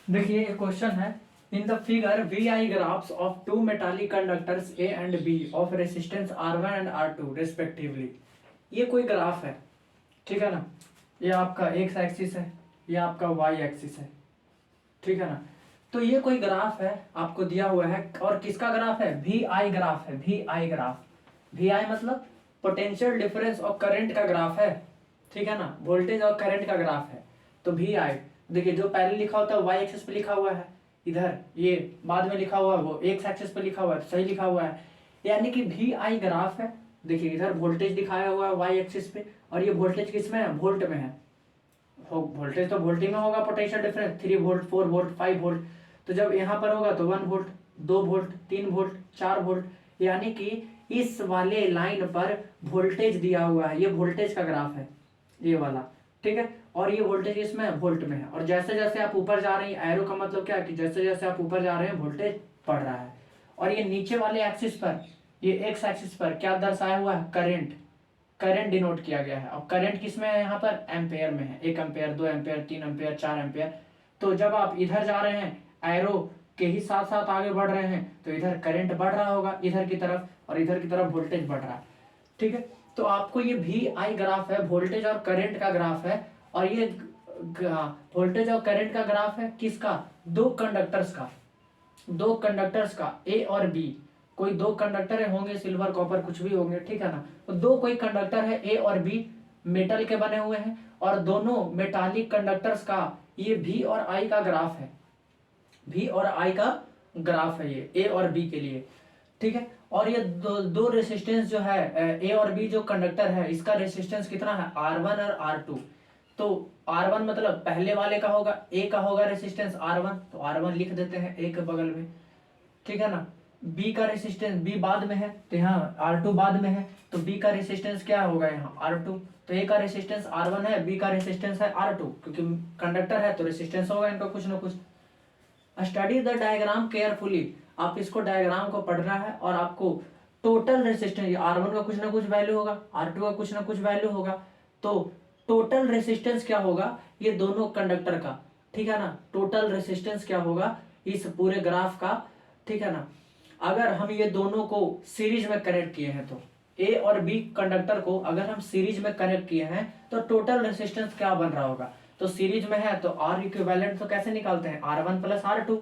देखिए एक क्वेश्चन है, in the figure V I graphs of two metallic conductors A and B of resistance R1 and R2 respectively. ये कोई graph है, ठीक है ना। ये आपका एक्स एक्सिस है, ये आपका वाई एक्सिस है, ठीक है ना। तो ये कोई ग्राफ है आपको दिया हुआ है, और किसका ग्राफ है? वी आई ग्राफ है, वी आई ग्राफ। वी आई मतलब पोटेंशियल डिफरेंस ऑफ करंट का ग्राफ है, ठीक है ना, वोल्टेज और करंट का ग्राफ है। तो वी आई देखिए, जो पहले लिखा होता है वाई एक्सिस पे लिखा हुआ है, इधर ये बाद में लिखा हुआ है वो एक्स एक्सिस पे लिखा हुआ है, तो सही लिखा हुआ है। यानी कि वी आई ग्राफ है। देखिए इधर वोल्टेज दिखाया हुआ है वाई एक्सिस पे, और ये वोल्टेज किस में है? वोल्ट में है। वोल्टेज तो वोल्ट में होगा, potential difference 3 volt 4 volt 5 volt. तो जब यहाँ पर होगा तो 1 वोल्ट 2 वोल्ट 3 वोल्ट 4 वोल्ट। यानी कि इस वाले लाइन पर वोल्टेज दिया हुआ है, ये वोल्टेज का ग्राफ है ये वाला, ठीक है। और ये वोल्टेज इसमें वोल्ट में है, और जैसे जैसे आप ऊपर जा रहे हैं, एरो का मतलब क्या है कि जैसे जैसे आप ऊपर जा रहे हैं वोल्टेज बढ़ रहा है। और ये नीचे वाले एक्सिस पर, ये एक्स एक्सिस पर क्या दर्शाया हुआ है? करंट। करंट डिनोट किया गया है। अब करंट किस में है? यहाँ पर एम्पेयर में है। 1 एम्पेयर 2 एम्पेयर 3 एम्पेयर 4 एम्पेयर। तो जब आप इधर जा रहे हैं एरो के ही साथ साथ आगे बढ़ रहे हैं, तो इधर करंट बढ़ रहा होगा इधर की तरफ, और इधर की तरफ वोल्टेज बढ़ रहा है, ठीक है। तो आपको ये वी आई ग्राफ है, वोल्टेज और करंट का ग्राफ है। और ये वोल्टेज और करंट का ग्राफ है किसका? दो कंडक्टर्स का, दो कंडक्टर्स का ए और बी। कोई दो कंडक्टर होंगे, सिल्वर कॉपर कुछ भी होंगे, ठीक है ना। तो दो कोई कंडक्टर है ए और बी, मेटल के बने हुए हैं, और दोनों मेटालिक कंडक्टर्स का ये वी और आई का ग्राफ है। वी और आई का ग्राफ है ये ए और बी के लिए, ठीक है। और ये दो रेसिस्टेंस जो है, ए और बी जो कंडक्टर है, इसका रेसिस्टेंस कितना है? R1 और R2। तो R1 मतलब पहले वाले का होगा, ए का होगा रेसिस्टेंस R1, तो R1 लिख देते हैं ए के बगल में, ठीक है ना। बी का रेसिस्टेंस, बी बाद में है तो यहाँ R2 बाद में है, तो बी का रेसिस्टेंस क्या होगा? यहाँ R2। तो ए का रेसिस्टेंस R1 है, बी का रेसिस्टेंस है R2, क्योंकि कंडक्टर है तो रेसिस्टेंस होगा इनका कुछ ना कुछ। Study the diagram carefully. आप इसको डायग्राम को पढ़ना है, और आपको टोटल रेसिस्टेंस, R1 का कुछ ना कुछ वैल्यू होगा, R2 का कुछ ना कुछ वैल्यू होगा, तो टोटल रेसिस्टेंस क्या होगा ये दोनों कंडक्टर का, ठीक है ना। टोटल रेसिस्टेंस क्या होगा इस पूरे ग्राफ का, ठीक है ना। अगर हम ये दोनों को सीरीज में कनेक्ट किए हैं, तो ए और बी कंडक्टर को अगर हम सीरीज में कनेक्ट किए हैं, तो टोटल रेसिस्टेंस क्या बन रहा होगा? तो सीरीज में है तो आर इक्विवेलेंट तो कैसे निकालते हैं? R1 plus R2।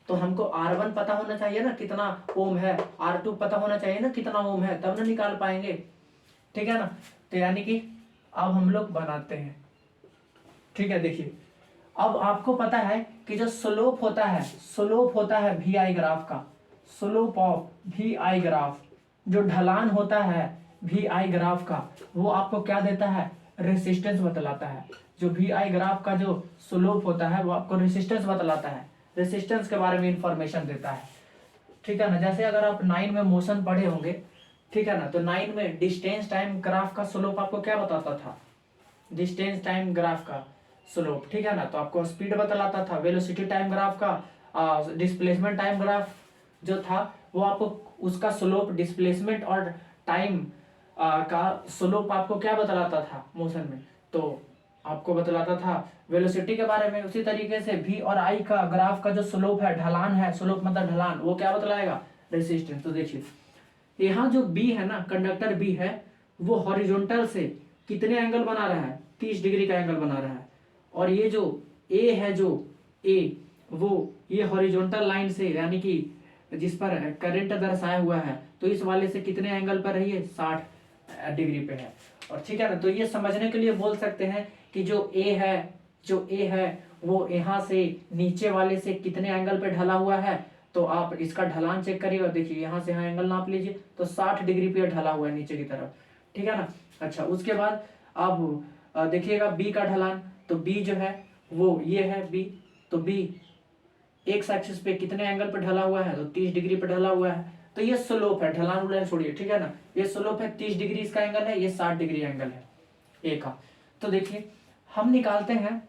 तो हमको R1 पता होना चाहिए ना कितना ओम है, R2 पता होना चाहिए ना कितना ओम है, तब ना निकाल पाएंगे, ठीक है ना। तो यानी कि अब हम लोग बनाते हैं, ठीक है। देखिए अब आपको पता है कि जो स्लोप होता है, स्लोप होता है वी आई ग्राफ का, slope of V I graph, जो ढलान होता है वी आई ग्राफ का, वो आपको क्या देता है? रेसिस्टेंस बतलाता है। जो वी आई ग्राफ का जो स्लोप होता है वो आपको रेसिस्टेंस बतलाता है, रेसिस्टेंस के बारे में इंफॉर्मेशन देता है, ठीक है ना। जैसे अगर आप 9 में मोशन पढ़े होंगे, ठीक है ना, तो 9 में डिस्टेंस टाइम ग्राफ का स्लोप आपको क्या बताता था? डिस्टेंस टाइम ग्राफ का स्लोप, ठीक है ना। तो आपको स्पीड बतलाता था, वेलोसिटी टाइम ग्राफ का डिस्प्लेसमेंट टाइम ग्राफ जो था वो आपको उसका स्लोप, डिस्प्लेसमेंट और टाइम का स्लोप आपको क्या बतलाता था मोशन में? तो आपको बतलाता था वेलोसिटी के बारे में। उसी तरीके से वी और आई का ग्राफ का जो स्लोप है, ढलान है, स्लोप मतलब ढलान, वो क्या बतलाएगा? रेसिस्टेंस। तो देखिए यहाँ जो बी है ना, कंडक्टर बी है, वो हॉरिजॉन्टल से कितने एंगल बना रहा है? 30 डिग्री का एंगल बना रहा है। और ये जो ए है, जो ए, वो ये हॉरिजॉन्टल लाइन से, यानी कि जिस पर करंट दर्शाया हुआ है, तो इस वाले से कितने एंगल पर है? ये 60 डिग्री पे है। और ठीक है ना, तो ये समझने के लिए बोल सकते हैं कि जो ए है वो यहाँ से नीचे वाले से कितने एंगल पे ढला हुआ है। तो आप इसका ढलान चेक करिए और देखिए यहाँ से यहाँ एंगल नाप लीजिए, तो 60 डिग्री पे ढला हुआ है नीचे की तरफ, ठीक है ना। अच्छा, उसके बाद आप देखिएगा बी का ढलान, तो बी जो है वो ये है बी, तो बी एक्स एक्सिस पे कितने एंगल पे ढला हुआ है? तो 30 डिग्री पे ढला हुआ है। तो ये स्लोप है, ढलान उलान छोड़िए, ठीक है ना। ये स्लोप है 30 डिग्री इसका एंगल है, ये 60 डिग्री एंगल है ए का। तो देखिए हम निकालते हैं,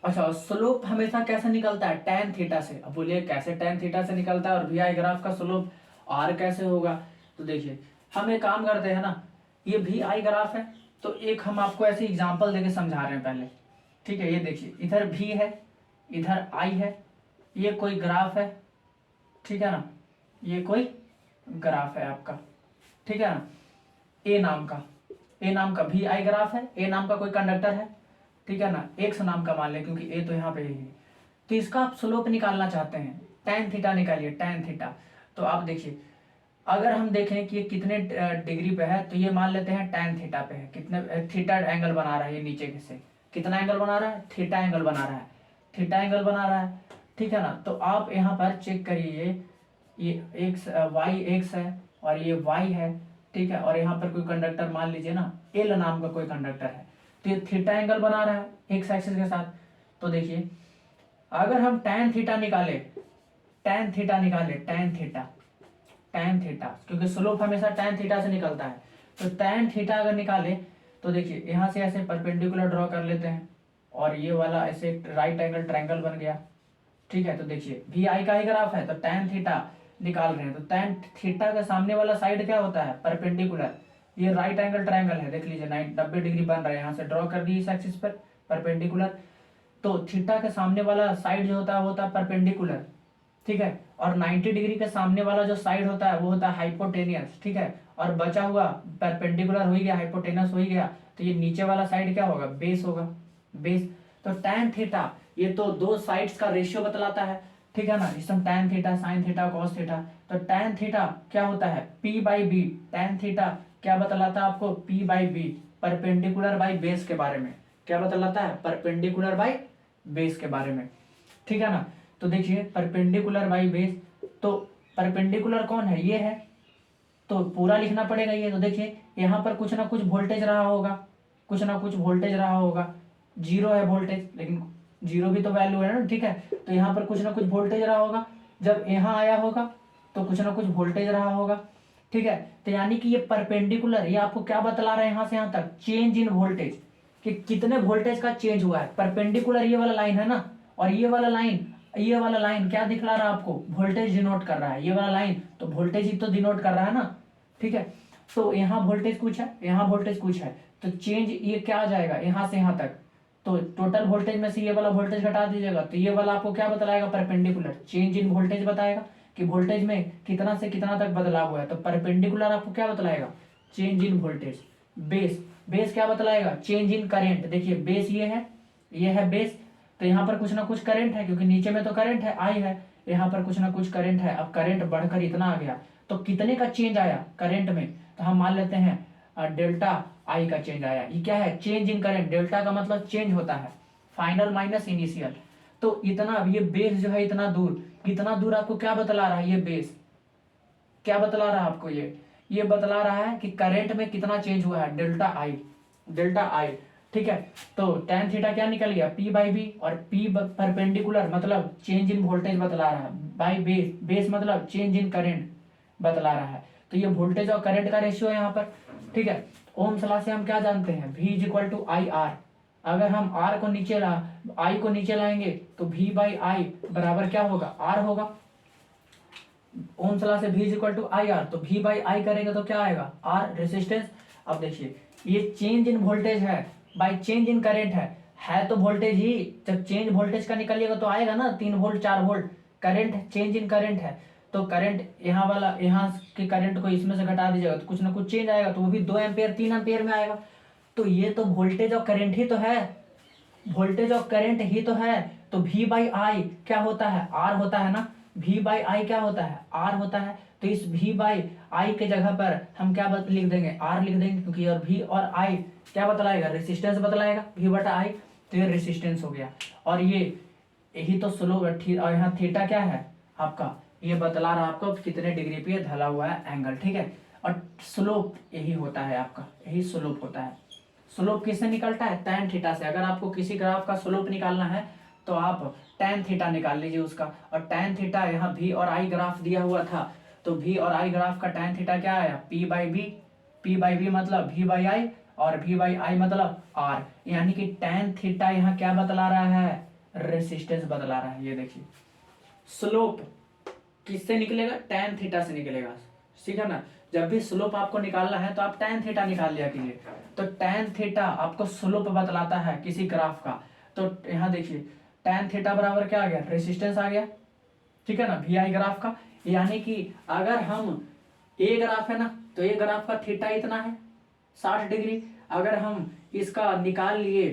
अच्छा स्लोप हमेशा कैसे निकलता है? tan थीटा से। अब बोलिए कैसे tan थीटा से निकलता है और वी आई ग्राफ का स्लोप r कैसे होगा? तो देखिए हम एक काम करते हैं ना, ये वी आई ग्राफ है, तो एक हम आपको ऐसे एग्जांपल देके समझा रहे हैं पहले, ठीक है। ये देखिए इधर v है, इधर i है, ये कोई ग्राफ है, ठीक है ना, ये कोई ग्राफ है आपका, ठीक है ना, ए नाम का भी आई ग्राफ है, ए नाम का कोई कंडक्टर है, ठीक है ना, एक्स नाम का मान लें क्योंकि ए तो यहाँ पे ही है। तो इसका आप स्लोप निकालना चाहते हैं, tan थीटा निकालिए, tan थीटा। तो आप देखिए अगर हम देखें कि ये कितने डिग्री पे है, तो ये मान लेते हैं tan थीटा पे है, कितने थीटा एंगल बना रहा है ये नीचे से, कितना एंगल बना रहा है, थीटा एंगल बना रहा है, थीटा एंगल बना रहा है, ठीक है ना। तो आप यहाँ पर चेक करिए, ये एक्स वाई एक्स है और ये वाई है, ठीक है, और यहाँ पर कोई कंडक्टर मान लीजिए ना एल नाम का कोई कंडक्टर है, तो ये थीटा एंगल बना रहा है एक्स एक्सिस के साथ। तो देखिए अगर हम tan थीटा निकाले, tan थीटा निकाले, tan थीटा क्योंकि स्लोप हमेशा tan थीटा से निकलता है, तो tan थीटा अगर निकाले तो देखिए यहाँ से ऐसे परपेंडिकुलर ड्रॉ कर लेते हैं और ये वाला ऐसे राइट एंगल ट्रायंगल बन गया, ठीक है। तो देखिए भी आई का ही ग्राफ है तो tan थीटा निकाल रहे हैं, तो tan थीटा का सामने वाला साइड क्या होता है, परपेंडिकुलर, ये राइट एंगल ट्रायंगल है, देख लीजिए 90 डिग्री बन रहा है, यहाँ से ड्रॉ कर दी इस एक्सिस पर परपेंडिकुलर। तो थीटा के सामने वाला साइड जो होता है वो होता है परपेंडिकुलर, ठीक है, और 90 डिग्री के सामने वाला जो साइड होता है वो होता है हाइपोटेनियस, ठीक है, और बचा हुआ परपेंडिकुलर हो गया, हाइपोटेनस हो गया, तो ये नीचे वाला साइड क्या होगा, बेस होगा, बेस। तो tan थीटा ये तो दो साइड्स का रेशियो बतलाता है, ठीक है ना, इसमें tan theta sin theta cos theta. तो tan थीटा क्या होता है p/b, tan थीटा क्या बतलाता है आपको p/b, परपेंडिकुलर बाई बेस के बारे में, क्या बतलाता है, परपेंडिकुलर बाई बेस के बारे में, ठीक है ना। तो देखिए परपेंडिकुलर बाई बेस, तो परपेंडिकुलर कौन है, ये है, तो पूरा लिखना पड़ेगा ये। तो देखिए यहाँ पर कुछ ना कुछ वोल्टेज रहा होगा, कुछ ना कुछ वोल्टेज रहा होगा, जीरो है वोल्टेज, लेकिन जीरो भी तो वैल्यू है ना, ठीक है। तो यहाँ पर कुछ ना कुछ वोल्टेज रहा होगा, जब यहाँ आया होगा तो कुछ ना कुछ वोल्टेज रहा होगा, ठीक है। तो यानी कि ये परपेंडिकुलर, ये आपको क्या बतला रहा है यहाँ से यहाँ तक, चेंज इन वोल्टेज, कि कितने वोल्टेज का चेंज हुआ है। परपेंडिकुलर ये वाला लाइन है ना, और ये वाला लाइन क्या दिखला रहा है आपको, वोल्टेज डिनोट कर रहा है, ये वाला लाइन तो वोल्टेज ही तो डिनोट कर रहा है ना, ठीक है। तो यहाँ वोल्टेज कुछ है, यहाँ वोल्टेज कुछ है, तो चेंज ये क्या आ जाएगा यहाँ से यहाँ तक, तो टोटल वोल्टेज में से ये वाला वोल्टेज घटा दीजिएगा, तो ये वाला आपको क्या बतलाएगा, परपेंडिकुलर, चेंज इन वोल्टेज बताएगा कि वोल्टेज में कितना से कितना तक बदलाव हुआ है। तो परपेंडिकुलर आपको क्या बतलाएगा, चेंज इन वोल्टेज। बेस क्या बतलाएगा, चेंज इन करेंट। देखिए बेस ये है बेस, तो यहाँ पर कुछ ना कुछ करंट है, क्योंकि नीचे में तो करंट है, आई है, यहाँ पर कुछ ना कुछ करंट है। अब करंट बढ़कर इतना आ गया, तो कितने का चेंज आया करंट में, तो हम मान लेते हैं डेल्टा आई का चेंज आया। ये क्या है, चेंज इन करंट, डेल्टा का मतलब चेंज होता है, फाइनल माइनस इनिशियल। तो इतना, ये बेस जो है इतना दूर आपको क्या बतला रहा है, ये बेस क्या बतला रहा है आपको, ये बतला रहा है कि करंट में कितना चेंज हुआ है, डेल्टा आई, ठीक है। तो tan थीटा क्या निकल गया, p/b, और p परपेंडिकुलर मतलब चेंज इन वोल्टेज बतला रहा है, बाई बेस मतलब चेंज इन करंट बतला रहा है। तो ये वोल्टेज और करंट का रेशियो है यहाँ पर, ठीक है। ओम्स लॉ से हम क्या जानते हैं, v = IR। अगर हम r को नीचे I को नीचे लाएंगे तो v/I बराबर क्या होगा, R होगा। ओम्स लॉ से v = IR, तो v/I करेंगे तो क्या आएगा, R रेजिस्टेंस। अब देखिए ये चेंज इन वोल्टेज है बाय चेंज इन करंट है तो वोल्टेज ही, जब चेंज वोल्टेज का निकलिएगा तो आएगा ना 3 volt 4 volt, current change in current है, तो करंट यहाँ वाला, यहाँ के करंट को इसमें से घटा दीजिएगा तो कुछ ना कुछ चेंज आएगा, तो वो भी 2 एम्पेयर 3 एम्पेयर में आएगा। तो ये तो वोल्टेज और करंट ही तो है, वोल्टेज और करंट ही तो है। तो v/I क्या होता है, R होता है ना, v/I क्या होता है, R होता है। तो इस v/I के जगह पर हम क्या लिख देंगे, R लिख देंगे, क्योंकि और v और I क्या बतलाएगा, रेसिस्टेंस बतलाएगा, v/I, तो ये रेसिस्टेंस हो गया। और ये यही तो स्लोप, और यहाँ थीटा क्या है आपका, ये बतला रहा आपको कितने डिग्री पे ढला हुआ है एंगल, ठीक है। और स्लोप यही होता है आपका, यही स्लोप होता है। स्लोप किससे निकलता है, tan थीटा से। अगर आपको किसी ग्राफ का स्लोप निकालना है तो आप tan थीटा निकाल लीजिए उसका, और tan थीटा यहाँ v और I ग्राफ दिया हुआ था, तो v और I ग्राफ का tan थीटा क्या आया, p/b मतलब v/I, और v/I मतलब R, यानी कि tan थीटा यहाँ क्या बतला रहा है, रेसिस्टेंस बतला रहा है। ये देखिए स्लोप किससे निकलेगा, tan थीटा से निकलेगा, ठीक है ना। जब भी स्लोप आपको निकालना है तो आप tan थीटा निकाल लिया कीजिए। तो tan थीटा आपको स्लोप बतलाता है किसी ग्राफ का। तो यहाँ देखिए tan थीटा बराबर क्या आ गया, रेसिस्टेंस आ गया, ठीक है ना, वी आई ग्राफ का। यानी कि अगर हम ए ग्राफ है ना, तो ए ग्राफ का थीटा इतना है 60 डिग्री। अगर हम इसका निकाल लिए,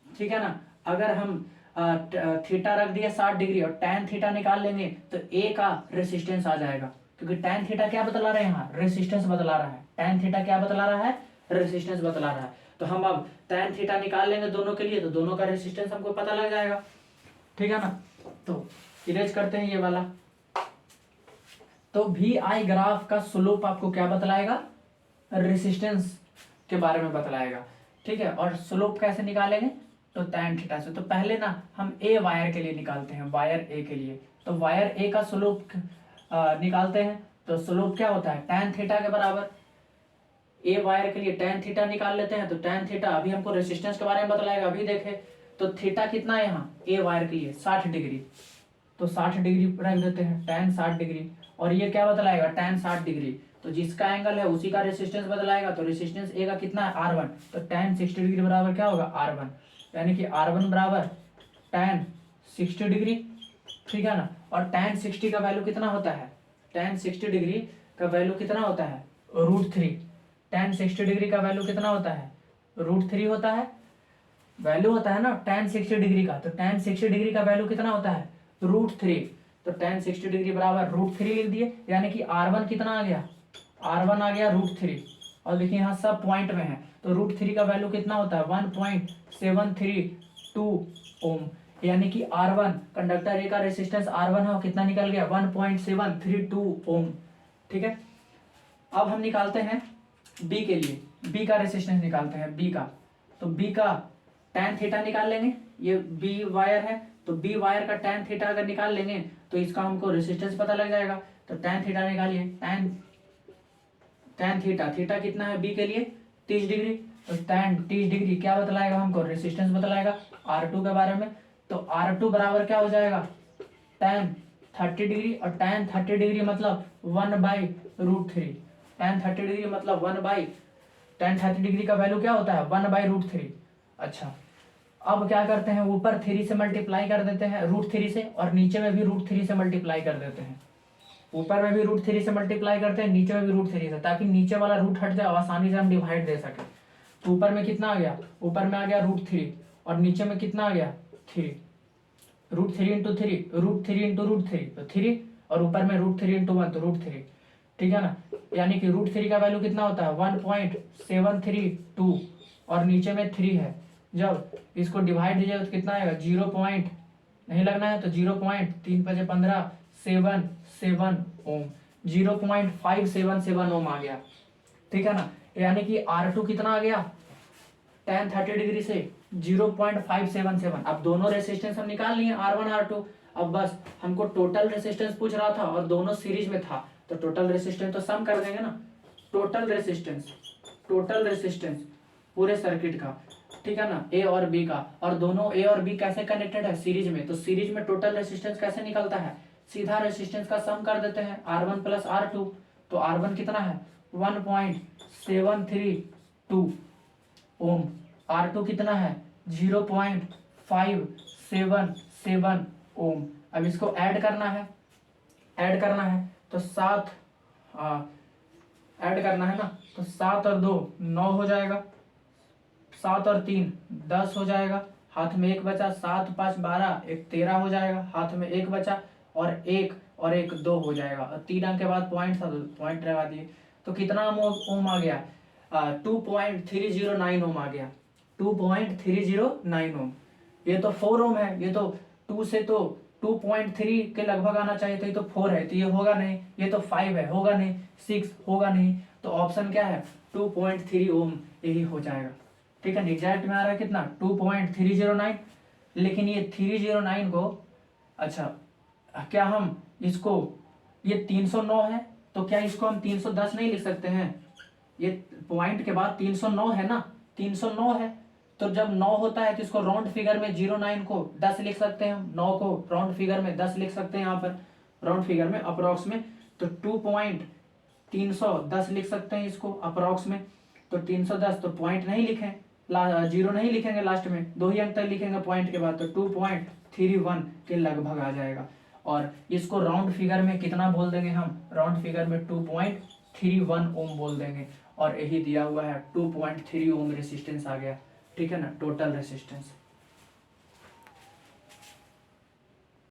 ठीक है ना, अगर हम थीटा रख दिया 60 डिग्री और tan थीटा निकाल लेंगे तो ए का रेसिस्टेंस आ जाएगा, क्योंकि tan थीटा क्या बतला रहे हैं यहाँ, रेसिस्टेंस बतला रहा है। tan थीटा क्या बतला रहा है, रेसिस्टेंस बतला रहा है। तो हम अब tan थीटा निकाल लेंगे दोनों के लिए, तो दोनों का रेसिस्टेंस हमको पता लग जाएगा, ठीक है ना। तो इरेज करते हैं ये वाला। तो वी आई ग्राफ का स्लोप आपको क्या बतलाएगा, रेसिस्टेंस के बारे में बतलाएगा, ठीक है। और स्लोप कैसे निकालेंगे, तो tan थीटा से। तो पहले ना हम ए वायर के लिए निकालते हैं, वायर ए के लिए। तो वायर ए का स्लोप निकालते हैं। तो स्लोप क्या होता है, tan थीटा के बराबर। ए वायर के लिए tan थीटा निकाल लेते हैं। तो tan थीटा अभी हमको रेसिस्टेंस के बारे में बतलाएगा, अभी देखे। तो थीटा कितना है यहाँ ए वायर के लिए, 60 डिग्री। तो 60 डिग्री रख देते हैं, tan 60 डिग्री। और ये क्या बतलाएगा, tan 60 डिग्री। तो जिसका एंगल है उसी का रेसिस्टेंस बदलाएगा। तो रेसिस्टेंस ए का कितना है, R1। तो tan 60 डिग्री बराबर क्या होगा, R1। यानी कि R1 बराबर tan 60 डिग्री, ठीक है ना। और tan 60 का वैल्यू कितना होता है, tan 60 डिग्री का वैल्यू कितना होता है, √3। tan 60 डिग्री का वैल्यू कितना होता है, √3 होता है। वैल्यू होता है ना tan 60 डिग्री का। तो tan 60 डिग्री का वैल्यू कितना होता है, √3। तो tan 60 डिग्री बराबर √3 लिख दिए। यानी कि R1 कितना आ गया, R1 आ गया √3। और देखिए यहाँ सब पॉइंट में है, तो √3 का वैल्यू कितना होता है, 1.732 ओम। यानी कि R1, कंडक्टर ए का रेसिस्टेंस R1 है, कितना निकल गया, 1.732 ओम, ठीक है। अब हम निकालते हैं बी के लिए, बी का रेसिस्टेंस निकालते हैं, बी का। तो बी का tan थीटा निकाल लेंगे, ये बी वायर है। तो बी वायर का tan थीटा अगर निकाल लेंगे तो इसका हमको रेसिस्टेंस पता लग जाएगा। तो tan थीटा निकालिए, tan थीटा, थीटा कितना है बी के लिए, 30 डिग्री। तो tan 30 डिग्री क्या बतलाएगा हमको, रेसिस्टेंस बतलाएगा R2 के बारे में। तो R2 बराबर क्या हो जाएगा, tan 30 डिग्री। और tan 30 डिग्री मतलब 1/√3। tan 30 डिग्री मतलब tan 30 डिग्री का वैल्यू क्या होता है, 1/√3। अच्छा, अब क्या करते हैं, ऊपर 3 से मल्टीप्लाई कर देते हैं, √3 से, और नीचे में भी √3 से मल्टीप्लाई कर देते हैं। ऊपर में भी √3 से मल्टीप्लाई करते हैं, नीचे में भी √3 से, ताकि नीचे वाला रूट हट जाए, आसानी से हम डिवाइड दे सके। तो ऊपर में कितना आ गया, ऊपर में आ गया √3, और नीचे में कितना आ गया, 3। √3 इंटू 3, √3 इंटू √3 तो 3, और ऊपर में √3 इंटू 1 तो √3, ठीक है ना। यानी कि √3 का वैल्यू कितना होता है, 1.732, और नीचे में 3 है। जब इसको डिवाइड दीजिएगा तो कितना आएगा, 0 पॉइंट नहीं लगना है, तो 0.3×15 7 ओम, 0.577 ओम आ गया, ठीक है ना। यानी कि R2 कितना आ गया, tan 30 डिग्री से 0.577। अब दोनों रेसिस्टेंस हम निकाल लिए, R1 R2। अब बस हमको टोटल रेसिस्टेंस पूछ रहा था, और दोनों सीरीज में था, तो टोटल रेसिस्टेंस तो सम कर देंगे ना। टोटल रेसिस्टेंस पूरे सर्किट का, ठीक है ना, ए और बी का। और दोनों ए और बी कैसे कनेक्टेड है, सीरीज में। तो सीरीज में टोटल रेसिस्टेंस कैसे निकलता है, सीधा रेसिस्टेंस का सम कर देते हैं, R1 प्लस R2। तो R1 कितना है, 1.732 ओम। R2 कितना है, 0.577 ओम। अब इसको ऐड करना है, तो 7 ऐड करना है ना। तो 7 और 2 9 हो जाएगा, 7 और 3 10 हो जाएगा, हाथ में 1 बचा, 7 5 12, 1 13 हो जाएगा, हाथ में 1 बचा, और 1 और 1 2 हो जाएगा। और 3 अंक के बाद पॉइंट था, तो पॉइंट लगा दिए। तो कितना ओम आ गया, 2.309 ओम आ गया, 2.309 ओम। ये तो 4 ओम है, ये तो 2 से तो 2.3 के लगभग आना चाहिए था, ये तो 4 है, तो ये होगा नहीं। ये तो 5 है, होगा नहीं। 6 होगा नहीं। तो ऑप्शन क्या है, 2.3 ओम, यही हो जाएगा, ठीक है। एग्जैक्ट में आ रहा है कितना, 2.309। लेकिन ये 309 को, अच्छा क्या हम इसको, ये 309 है, तो क्या इसको हम 310 नहीं लिख सकते हैं, ये पॉइंट के बाद 309 है ना, 309 है। तो जब 9 होता है तो इसको राउंड फिगर में 09 को 10 लिख सकते हैं, 9 को राउंड फिगर में 10 लिख सकते हैं, यहाँ पर राउंड फिगर में अप्रोक्स में। तो 2.310 लिख सकते हैं इसको अप्रोक्स में। तो 310, तो पॉइंट नहीं लिखें, 0 नहीं लिखेंगे, लास्ट में 2 ही अंक तक लिखेंगे पॉइंट के बाद, तो 2.31 के लगभग आ जाएगा। और इसको राउंड फिगर में कितना बोल देंगे हम, राउंड फिगर में 2.31 ओम बोल देंगे, और यही दिया हुआ है 2.3 ओम रेसिस्टेंस आ गया, ठीक है ना, टोटल रेसिस्टेंस।